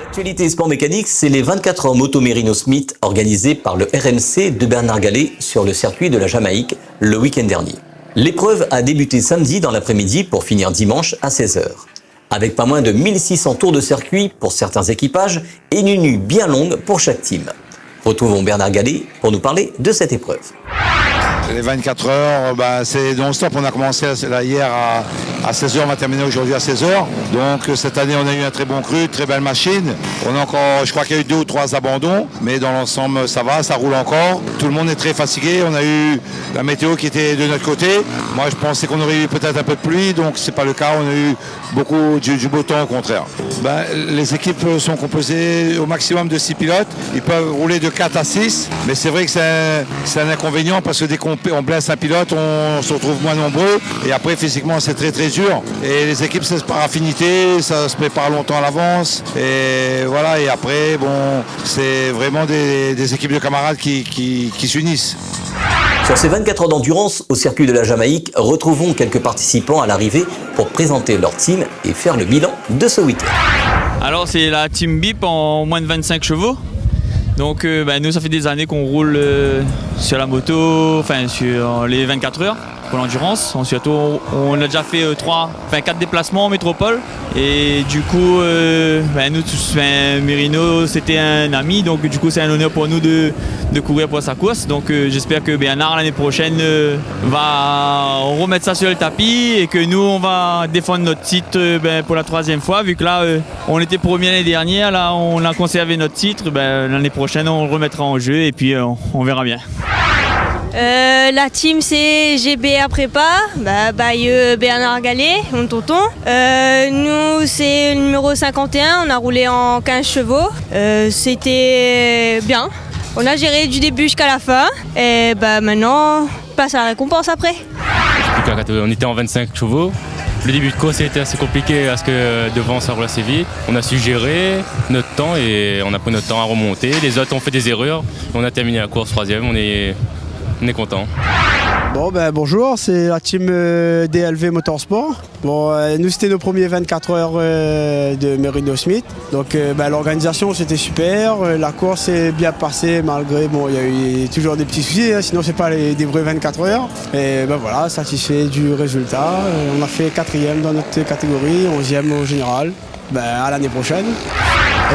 L'actualité sport mécanique, c'est les 24 heures moto Merino Smith organisées par le RMC de Bernard Gallet sur le circuit de la Jamaïque le week-end dernier. L'épreuve a débuté samedi dans l'après-midi pour finir dimanche à 16h. Avec pas moins de 1600 tours de circuit pour certains équipages et une nuit bien longue pour chaque team. Retrouvons Bernard Gallet pour nous parler de cette épreuve. Les 24 heures, c'est non-stop. On a commencé hier à 16h, on va terminer aujourd'hui à 16h. Donc cette année, on a eu un très bon cru, très belle machine. On a encore, je crois qu'il y a eu 2 ou 3 abandons, mais dans l'ensemble, ça va, ça roule encore. Tout le monde est très fatigué. On a eu la météo qui était de notre côté. Moi, je pensais qu'on aurait eu peut-être un peu de pluie, donc c'est pas le cas. On a eu beaucoup du beau temps, au contraire. Les équipes sont composées au maximum de 6 pilotes. Ils peuvent rouler de 4 à 6, mais c'est vrai que c'est un inconvénient parce que dès qu'on blesse un pilote, on se retrouve moins nombreux et après physiquement c'est très très dur et les équipes c'est par affinité, ça se prépare longtemps à l'avance et voilà, et après c'est vraiment des équipes de camarades qui s'unissent. Sur ces 24 heures d'endurance au circuit de la Jamaïque, retrouvons quelques participants à l'arrivée pour présenter leur team et faire le bilan de ce week-end. Alors c'est la team BIP en moins de 25 chevaux. Donc nous ça fait des années qu'on roule sur la moto, sur les 24 heures pour l'endurance. Ensuite on a déjà fait 4 déplacements en métropole. Et du coup nous tous, Merino c'était un ami, donc du coup c'est un honneur pour nous de courir pour sa course. Donc j'espère que Bernard l'année prochaine va remettre ça sur le tapis et que nous on va défendre notre titre pour la 3e fois, vu que là on était premier l'année dernière, là on a conservé notre titre, l'année prochaine on le remettra en jeu et puis on verra bien. La team c'est GBA Prépa, Bernard Gallet, mon tonton. Nous c'est le numéro 51, on a roulé en 15 chevaux. C'était bien. On a géré du début jusqu'à la fin et maintenant on passe à la récompense après. On était en 25 chevaux. Le début de course était assez compliqué parce que devant ça roule assez vite. On a su gérer notre temps et on a pris notre temps à remonter. Les autres ont fait des erreurs. On a terminé la course 3e. On est content. Bonjour, c'est la team DLV Motorsport. Nous c'était nos premiers 24 heures de Merino Smith. Donc l'organisation c'était super, la course s'est bien passée malgré il y a eu toujours des petits soucis, sinon c'est pas des vrais 24 heures. Et satisfait du résultat. On a fait 4e dans notre catégorie, 11e au général. À l'année prochaine.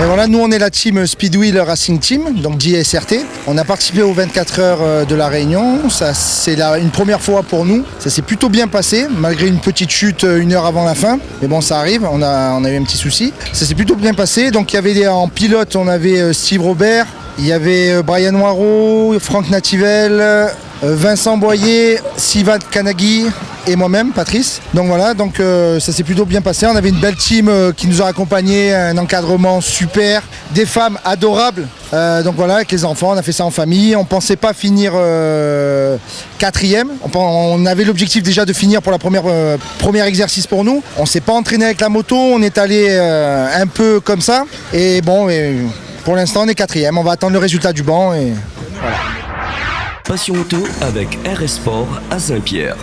Et voilà, nous on est la team Speedwheel Racing Team, donc JSRT. On a participé aux 24 heures de la Réunion. Ça, c'est une première fois pour nous. Ça s'est plutôt bien passé, malgré une petite chute 1 heure avant la fin. Mais bon, ça arrive, on a eu un petit souci. Ça s'est plutôt bien passé. Donc il y avait en pilote, on avait Steve Robert, il y avait Brian Noiro, Franck Nativel, Vincent Boyer, Sivad Kanagi et moi-même, Patrice. Donc voilà, ça s'est plutôt bien passé. On avait une belle team qui nous a accompagnés, un encadrement super, des femmes adorables. Avec les enfants, on a fait ça en famille. On ne pensait pas finir 4e. On avait l'objectif déjà de finir pour la premier exercice pour nous. On ne s'est pas entraîné avec la moto, on est allé un peu comme ça. Et pour l'instant, on est 4e. On va attendre le résultat du banc et voilà. Passion Auto avec RS Sport à Saint-Pierre.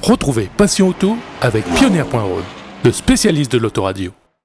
Retrouvez Passion Auto avec Pioneer.road, le spécialiste de l'autoradio.